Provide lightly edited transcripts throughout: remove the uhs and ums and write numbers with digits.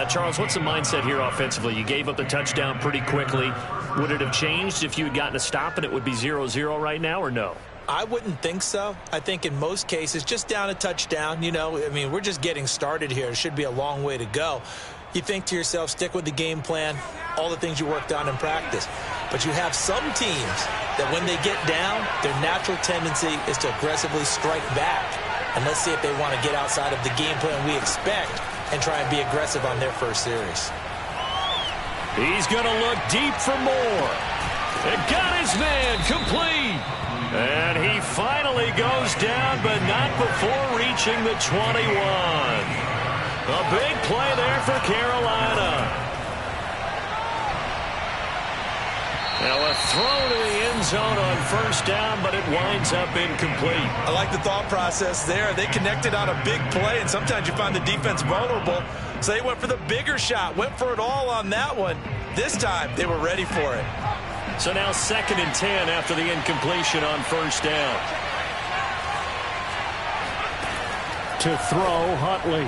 Charles, what's the mindset here offensively? You gave up the touchdown pretty quickly. Would it have changed if you had gotten a stop and it would be 0-0 right now, or no? I wouldn't think so. I think in most cases, just down a touchdown, we're just getting started here. It should be a long way to go. You think to yourself, stick with the game plan, all the things you worked on in practice. But you have some teams that when they get down, their natural tendency is to aggressively strike back. And let's see if they want to get outside of the game plan we expect and try and be aggressive on their first series. He's going to look deep for more. And got his man complete. And he finally goes down, but not before reaching the 21. A big play there for Carolina. Now a throw to the end zone on first down, but it winds up incomplete. I like the thought process there. They connected on a big play, and sometimes you find the defense vulnerable. So they went for the bigger shot, went for it all on that one. This time, they were ready for it. So now 2nd and 10 after the incompletion on first down. To throw, Huntley.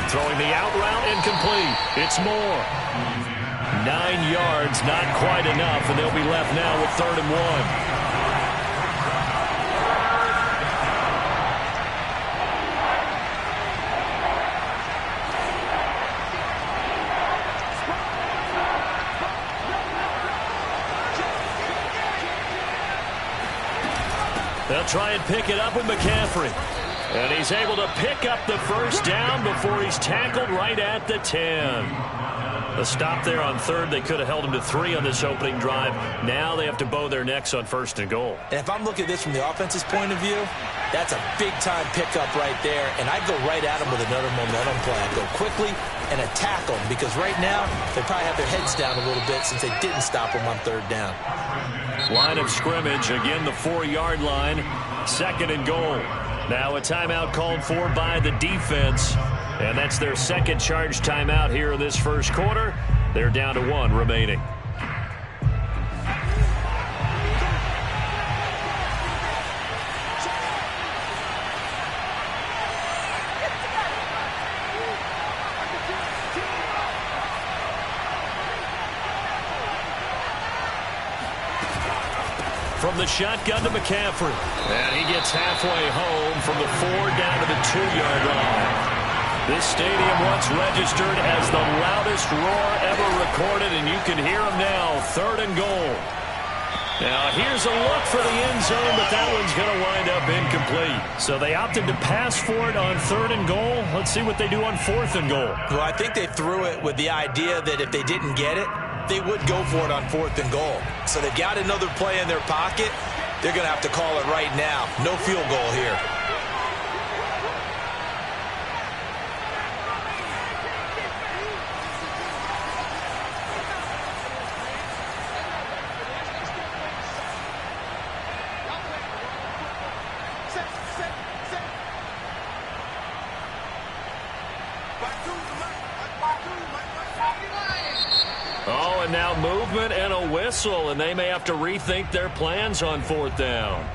Throwing the out route, incomplete. It's Moore. 9 yards, not quite enough, and they'll be left now with 3rd and 1. They'll try and pick it up with McCaffrey. And he's able to pick up the first down before he's tackled right at the 10. A stop there on 3rd. They could have held him to 3 on this opening drive. Now they have to bow their necks on 1st and goal. And if I'm looking at this from the offense's point of view, that's a big-time pickup right there. And I'd go right at him with another momentum play. I'd go quickly and attack them because right now they probably have their heads down a little bit since they didn't stop them on 3rd down. Line of scrimmage, again the 4-yard line, 2nd and goal. Now a timeout called for by the defense, and that's their 2nd charge timeout here in this first quarter. They're down to 1 remaining. From the shotgun to McCaffrey. And he gets halfway home from the 4 down to the 2-yard line. This stadium once registered as the loudest roar ever recorded, and you can hear him now, 3rd and goal. Now here's a look for the end zone, but that one's going to wind up incomplete. So they opted to pass for it on 3rd and goal. Let's see what they do on 4th and goal. Well, I think they threw it with the idea that if they didn't get it, they would go for it on 4th and goal. So they've got another play in their pocket. They're going to have to call it right now. No field goal here. Oh, and now movement and a whistle, and they may have to rethink their plans on 4th down.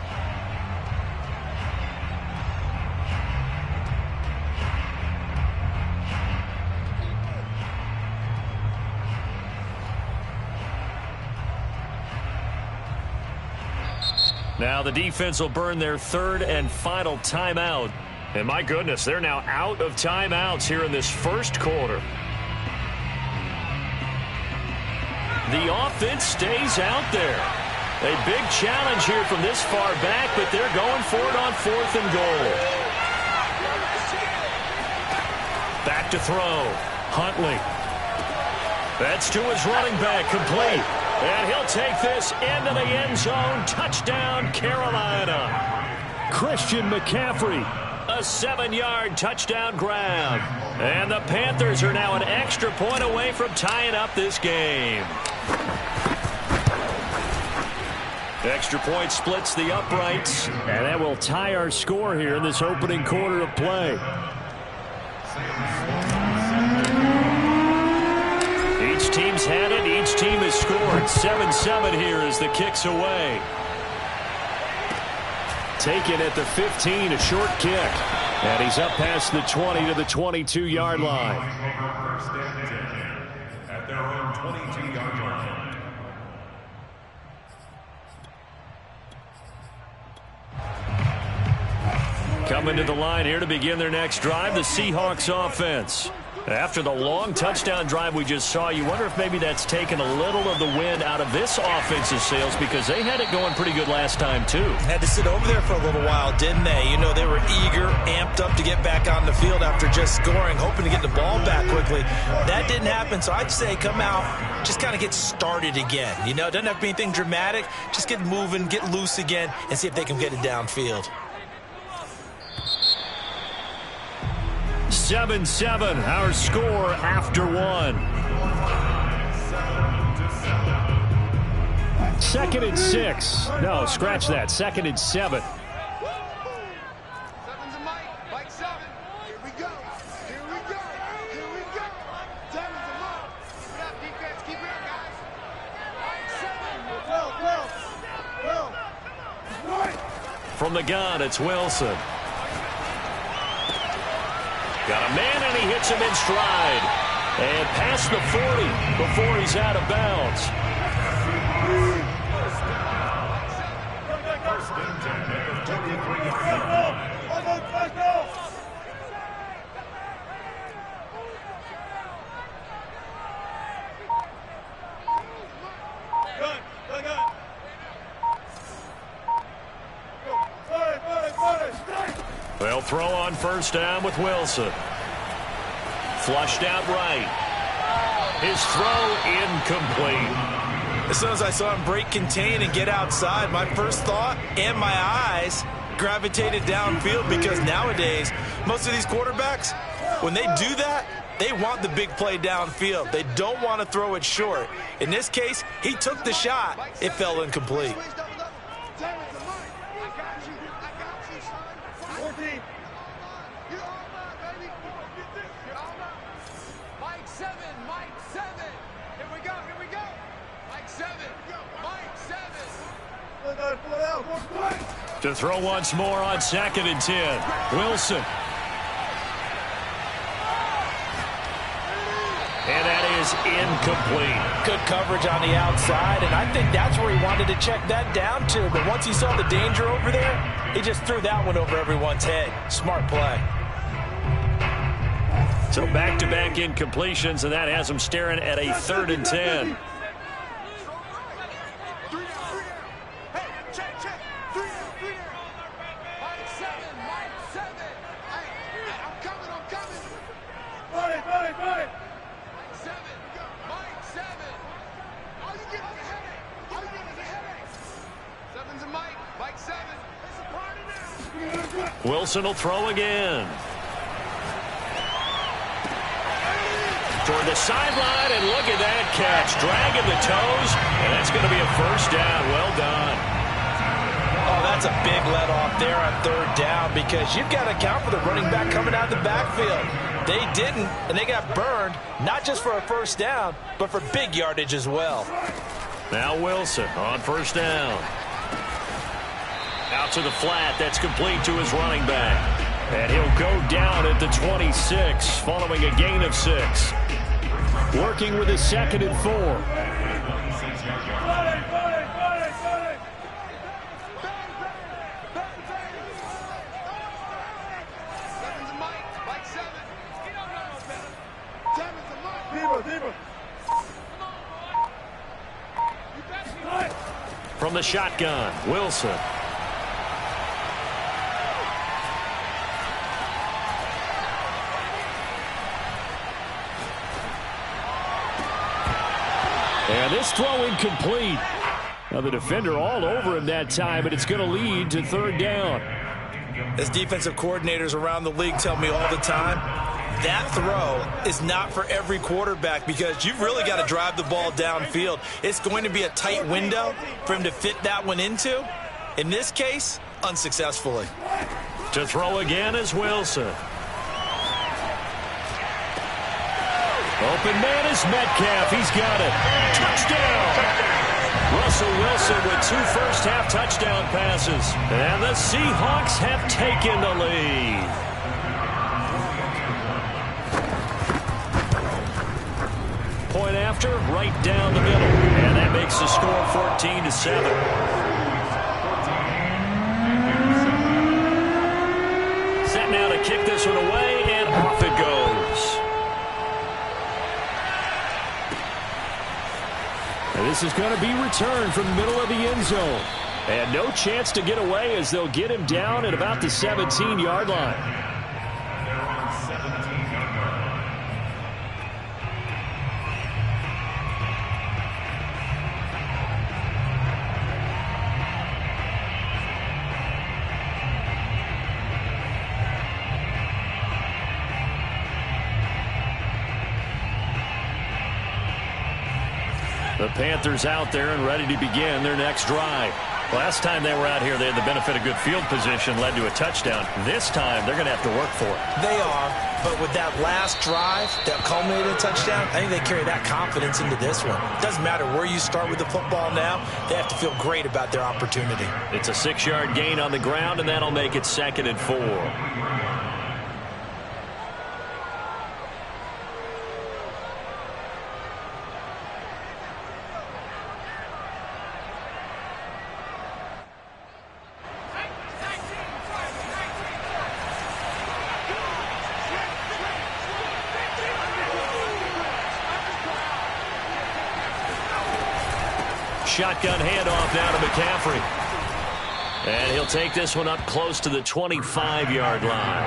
Now the defense will burn their 3rd and final timeout. And my goodness, they're now out of timeouts here in this first quarter. The offense stays out there. A big challenge here from this far back, but they're going for it on 4th and goal. Back to throw. Huntley. That's to his running back, complete. And he'll take this into the end zone. Touchdown, Carolina. Christian McCaffrey. A 7-yard touchdown grab. And the Panthers are now an extra point away from tying up this game. Extra point splits the uprights, and that will tie our score here in this opening quarter of play. Each team's had it. Each team has scored. 7-7 here as the kick's away. Taken at the 15, a short kick. And he's up past the 20 to the 22-yard line. At their own 22-yard line. Coming to the line here to begin their next drive, the Seahawks offense. After the long touchdown drive we just saw, you wonder if maybe that's taken a little of the wind out of this offensive sails, because they had it going pretty good last time too. Had to sit over there for a little while, didn't they? You know, they were eager, amped up to get back on the field after just scoring, hoping to get the ball back quickly. That didn't happen, so I'd say come out, just kind of get started again. You know, it doesn't have to be anything dramatic. Just get moving, get loose again, and see if they can get it downfield. 7-7, our score after one. 2nd and 6. No, scratch that. 2nd and 7. Seven's a Mike. Mike 7. Here we go. Here we go. Here we go. Seven's a Mike. Keep it up, defense. Keep it up, guys. Mike 7. Go. From the gun, it's Wilson. Got a man, and he hits him in stride. And past the 40 before he's out of bounds. They'll throw on first down with Wilson. Flushed out right. His throw incomplete. As soon as I saw him break contain and get outside, my first thought and my eyes gravitated downfield, because nowadays, most of these quarterbacks, when they do that, they want the big play downfield. They don't want to throw it short. In this case, he took the shot. It fell incomplete. To throw once more on 2nd and 10. Wilson. And that is incomplete. Good coverage on the outside, and I think that's where he wanted to check that down to. But once he saw the danger over there, he just threw that one over everyone's head. Smart play. So back-to-back incompletions, and that has him staring at a 3rd and 10. Wilson will throw again. Toward the sideline, and look at that catch. Dragging the toes, and that's going to be a first down. Well done. Oh, that's a big let off there on 3rd down, because you've got to account for the running back coming out of the backfield. They didn't, and they got burned, not just for a first down, but for big yardage as well. Now Wilson on first down. Out to the flat. That's complete to his running back. And he'll go down at the 26 following a gain of 6. Working with his 2nd and 4. From the shotgun, Wilson. And this throw incomplete. Now the defender all over him that time, but it's going to lead to 3rd down. As defensive coordinators around the league tell me all the time, that throw is not for every quarterback, because you've really got to drive the ball downfield. It's going to be a tight window for him to fit that one into. In this case, unsuccessfully. To throw again is Wilson. Open man is Metcalf. He's got it. Touchdown! Russell Wilson with 2 first-half touchdown passes. And the Seahawks have taken the lead. going after? Right down the middle. And that makes the score 14-7. Set now to kick this one away, and off it goes. And this is going to be returned from the middle of the end zone. And no chance to get away as they'll get him down at about the 17-yard line. The Panthers out there and ready to begin their next drive. Last time they were out here, they had the benefit of good field position, led to a touchdown. This time, they're going to have to work for it. They are, but with that last drive that culminated in a touchdown, I think they carry that confidence into this one. It doesn't matter where you start with the football now. They have to feel great about their opportunity. It's a 6-yard gain on the ground, and that'll make it 2nd and 4. Shotgun handoff now to McCaffrey. And he'll take this one up close to the 25-yard line.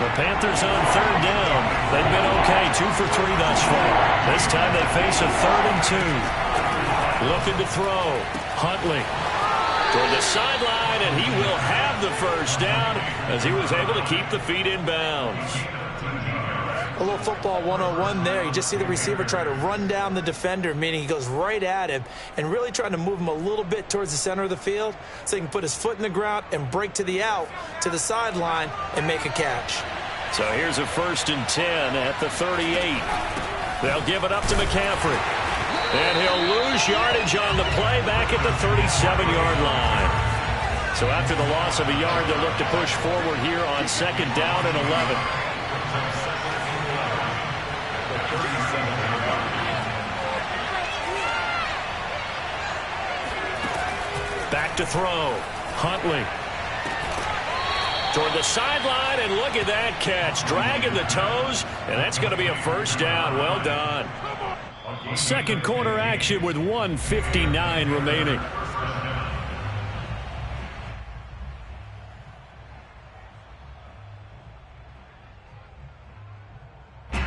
The Panthers on 3rd down. They've been okay, 2 for 3 thus far. This time they face a 3rd and 2. Looking to throw. Huntley toward the sideline, and he will have the first down as he was able to keep the feet in bounds. A little football 101 there. You just see the receiver try to run down the defender, meaning he goes right at him and really trying to move him a little bit towards the center of the field so he can put his foot in the ground and break to the out, to the sideline, and make a catch. So here's a 1st and 10 at the 38. They'll give it up to McCaffrey. And he'll lose yardage on the play back at the 37-yard line. So after the loss of a yard, they'll look to push forward here on 2nd down and 11. Back to throw. Huntley toward the sideline, and look at that catch. Dragging the toes, and that's going to be a first down. Well done. Second quarter action with 1:59 remaining.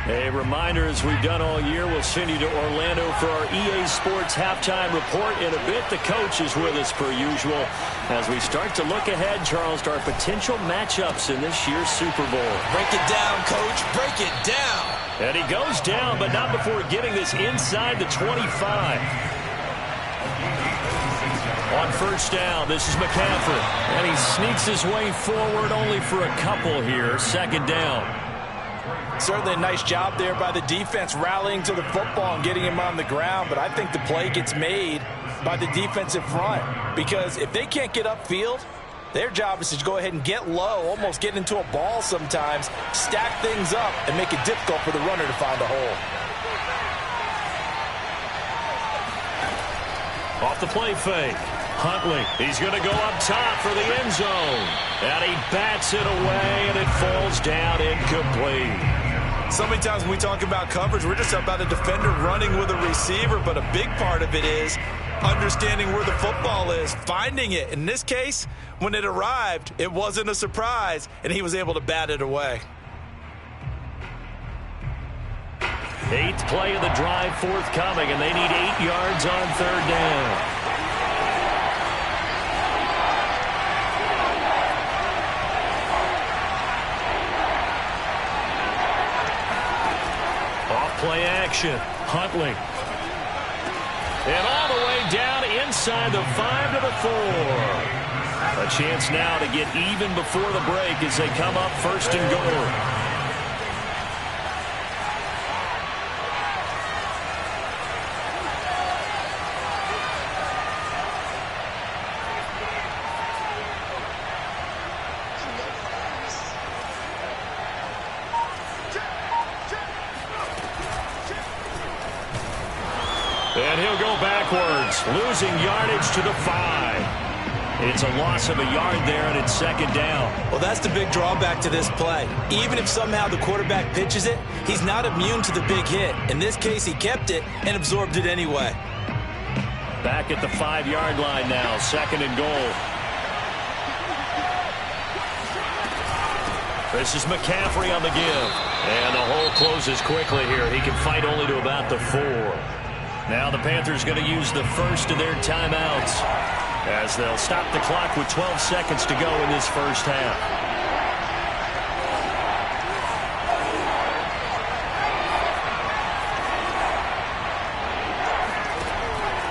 A reminder, as we've done all year, we'll send you to Orlando for our EA Sports halftime report in a bit. The coach is with us per usual as we start to look ahead, Charles, to our potential matchups in this year's Super Bowl. Break it down, Coach. Break it down. And he goes down, but not before getting this inside the 25. On 1st down, this is McCaffrey. And he sneaks his way forward only for a couple here. 2nd down. Certainly a nice job there by the defense rallying to the football and getting him on the ground, but I think the play gets made by the defensive front because if they can't get upfield, their job is to go ahead and get low, almost get into a ball sometimes, stack things up, and make it difficult for the runner to find a hole. Off the play fake. Huntley, he's going to go up top for the end zone. And he bats it away, and it falls down incomplete. So many times when we talk about coverage, we're just about a defender running with a receiver, but a big part of it is understanding where the football is, finding it. In this case, when it arrived, it wasn't a surprise, and he was able to bat it away. 8th play of the drive forthcoming, and they need 8 yards on 3rd down. Play action. Huntley. And all the way down inside the 5 to the 4. A chance now to get even before the break as they come up 1st and goal. And he'll go backwards, losing yardage to the 5. It's a loss of a yard there, and it's second down. Well, that's the big drawback to this play. Even if somehow the quarterback pitches it, he's not immune to the big hit. In this case, he kept it and absorbed it anyway. Back at the 5-yard line now, second and goal. This is McCaffrey on the give. And the hole closes quickly here. He can fight only to about the 4. Now the Panthers going to use the first of their timeouts, as they'll stop the clock with 12 seconds to go in this first half.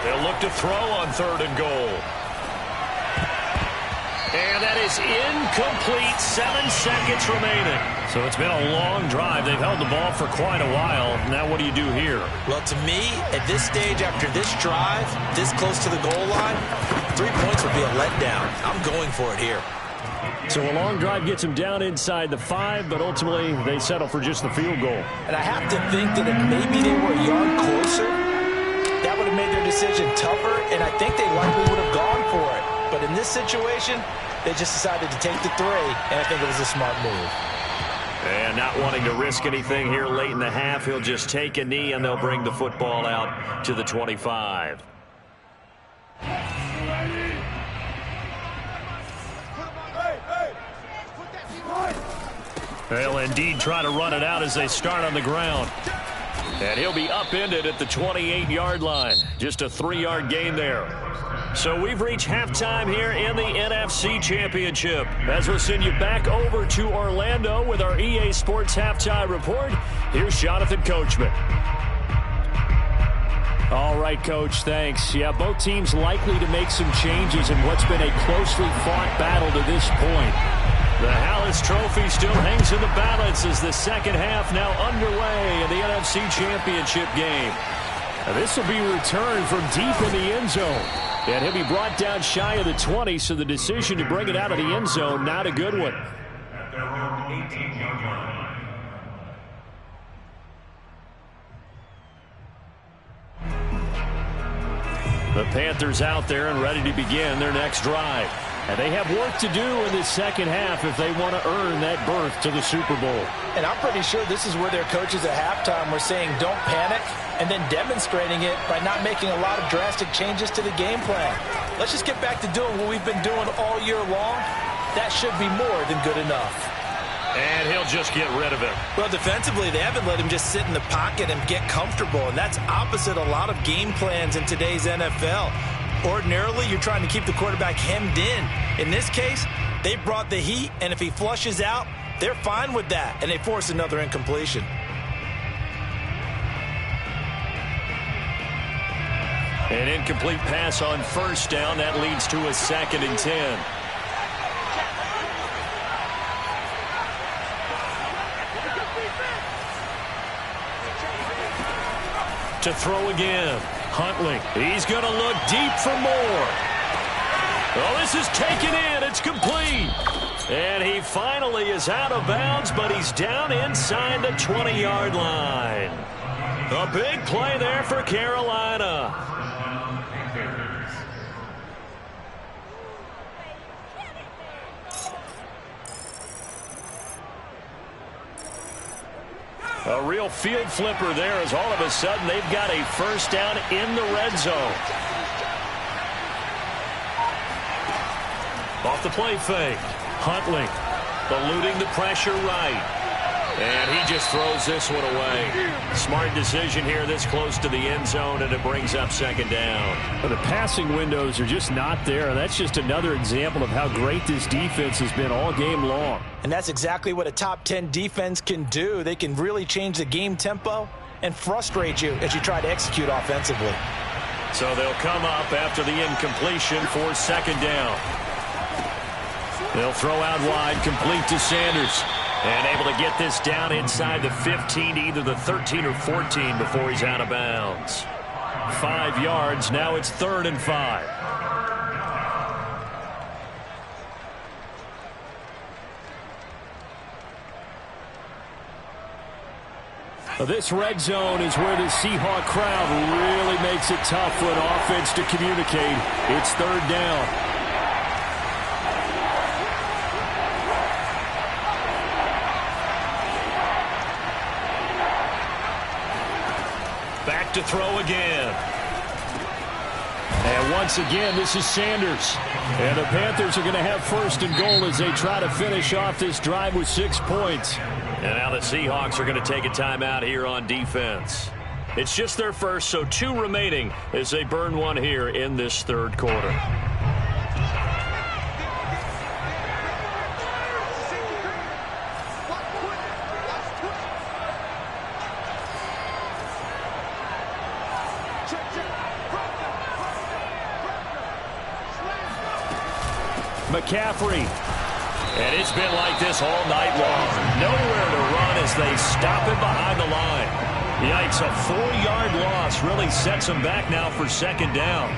They'll look to throw on third and goal. And that is incomplete. 7 seconds remaining. So it's been a long drive. They've held the ball for quite a while. Now what do you do here? Well, to me, at this stage, after this drive, this close to the goal line, 3 points would be a letdown. I'm going for it here. So a long drive gets them down inside the 5, but ultimately they settle for just the field goal. And I have to think that if maybe they were a yard closer, that would have made their decision tougher, and I think they likely would have gone for it. But in this situation, they just decided to take the 3, and I think it was a smart move. And not wanting to risk anything here late in the half, he'll just take a knee, and they'll bring the football out to the 25. They'll indeed try to run it out as they start on the ground. And he'll be upended at the 28-yard line. Just a 3-yard gain there. So we've reached halftime here in the NFC Championship. As we'll send you back over to Orlando with our EA Sports Halftime Report, here's Jonathan Coachman. All right, Coach, thanks. Yeah, both teams likely to make some changes in what's been a closely fought battle to this point. The Hallis Trophy still hangs in the balance as the second half now underway in the NFC Championship game. Now, this will be returned from deep in the end zone. And he'll be brought down shy of the 20, so the decision to bring it out of the end zone, not a good one. At their own 18-yard line. The Panthers out there and ready to begin their next drive. And they have work to do in this second half if they want to earn that berth to the Super Bowl. And I'm pretty sure this is where their coaches at halftime were saying don't panic, and then demonstrating it by not making a lot of drastic changes to the game plan. Let's just get back to doing what we've been doing all year long. That should be more than good enough. And he'll just get rid of it. Well, defensively, they haven't let him just sit in the pocket and get comfortable, and that's opposite a lot of game plans in today's NFL. Ordinarily, you're trying to keep the quarterback hemmed in. In this case, they brought the heat, and if he flushes out, they're fine with that, and they force another incompletion. An incomplete pass on first down. That leads to a 2nd and 10. To throw again. Huntley. He's going to look deep for more. Oh, this is taken in. It's complete. And he finally is out of bounds, but he's down inside the 20-yard line. A big play there for Carolina. A real field flipper there, as all of a sudden they've got a first down in the red zone. Off the play fake. Huntley eluding the pressure right. And he just throws this one away. Smart decision here this close to the end zone, and it brings up 2nd down. Well, the passing windows are just not there. That's just another example of how great this defense has been all game long. And that's exactly what a top 10 defense can do. They can really change the game tempo and frustrate you as you try to execute offensively. So they'll come up after the incompletion for 2nd down. They'll throw out wide, complete to Sanders. And able to get this down inside the 15, either the 13 or 14 before he's out of bounds. 5 yards. Now it's 3rd and 5. This red zone is where the Seahawk crowd really makes it tough for an offense to communicate. It's third down. Back to throw again. And once again, this is Sanders. And the Panthers are going to have first and goal as they try to finish off this drive with 6 points. And now the Seahawks are going to take a timeout here on defense. It's just their first, so 2 remaining as they burn one here in this third quarter. McCaffrey. And it's been like this all night long. Nowhere to run as they stop him behind the line. Yikes, a 4-yard loss really sets him back now for second down.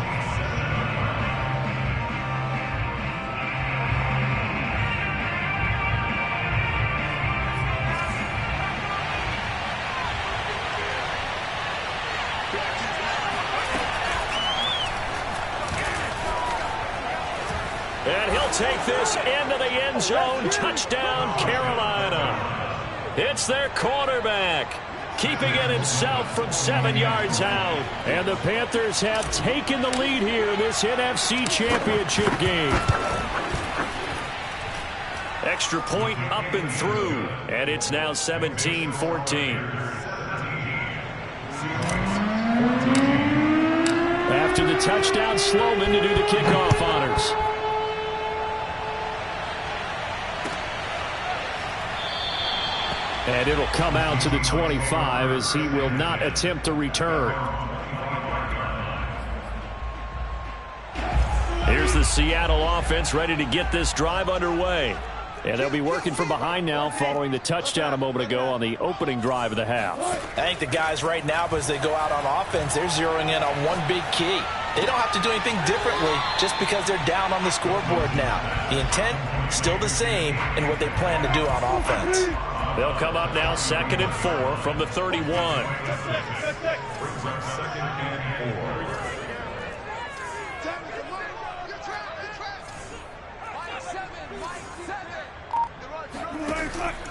And he'll take this into the end zone. Touchdown, Carolina. It's their quarterback, keeping it himself from 7 yards out. And the Panthers have taken the lead here in this NFC Championship game. Extra point up and through. And it's now 17-14. After the touchdown, Sloman to do the kickoff honors. And it'll come out to the 25 as he will not attempt a return. Here's the Seattle offense ready to get this drive underway. And they'll be working from behind now following the touchdown a moment ago on the opening drive of the half. I think the guys right now, as they go out on offense, they're zeroing in on one big key. They don't have to do anything differently just because they're down on the scoreboard now. The intent, still the same in what they plan to do on offense. They'll come up now 2nd and 4 from the 31.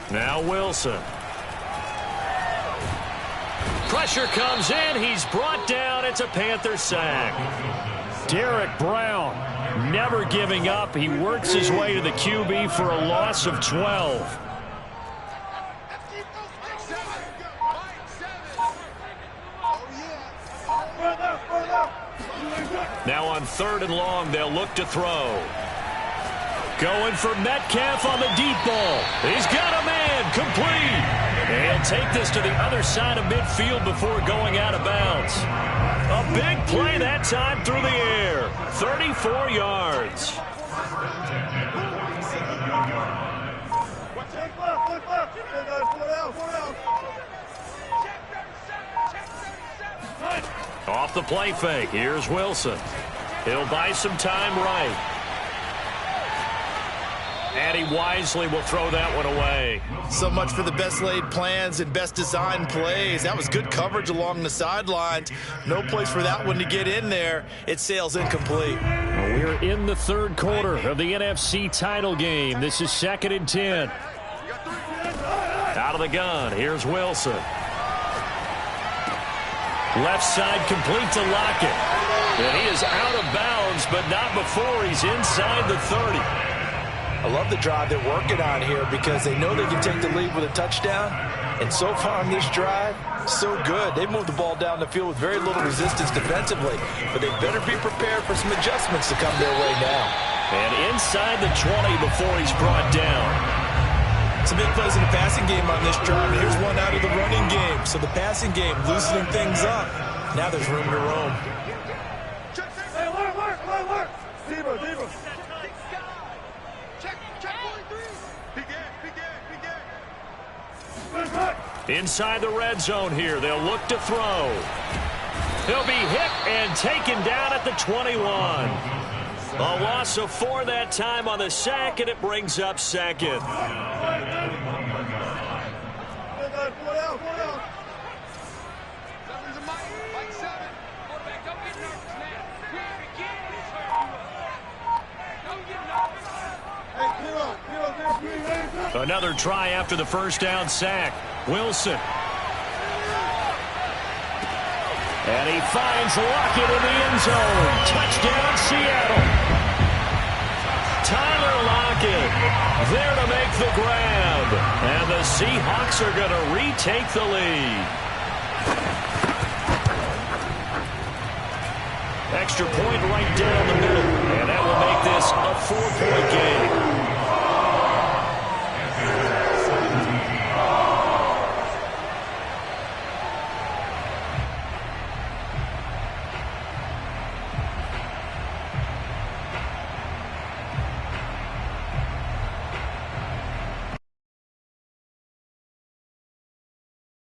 Now Wilson. Pressure comes in. He's brought down. It's a Panther sack. Derek Brown never giving up. He works his way to the QB for a loss of 12. Now on 3rd and long, they'll look to throw. Going for Metcalf on the deep ball. He's got a man, complete. And take this to the other side of midfield before going out of bounds. A big play that time through the air. 34 yards. Off the play fake, here's Wilson. He'll buy some time right. And he wisely will throw that one away. So much for the best laid plans and best designed plays. That was good coverage along the sidelines. No place for that one to get in there. It sails incomplete. We're in the third quarter of the NFC title game. This is 2nd and 10. Out of the gun, here's Wilson. Left side complete to Lockett. And he is out of bounds, but not before he's inside the 30. I love the drive they're working on here because they know they can take the lead with a touchdown. And so far on this drive, so good. They moved the ball down the field with very little resistance defensively. But they better be prepared for some adjustments to come their way now. And inside the 20 before he's brought down. Some big plays in the passing game on this drive. Here's one out of the running game. So the passing game loosening things up. Now there's room to roam. Hey, work. Deeper. Inside the red zone here. They'll look to throw. He'll be hit and taken down at the 21. A loss of 4 that time on the sack, and it brings up 2nd. Another try after the first down sack. Wilson. And he finds Lockett in the end zone. Touchdown, Seattle. Tyler Lockett there to make the grab. And the Seahawks are going to retake the lead. Extra point right down the middle. And that will make this a 4-point game.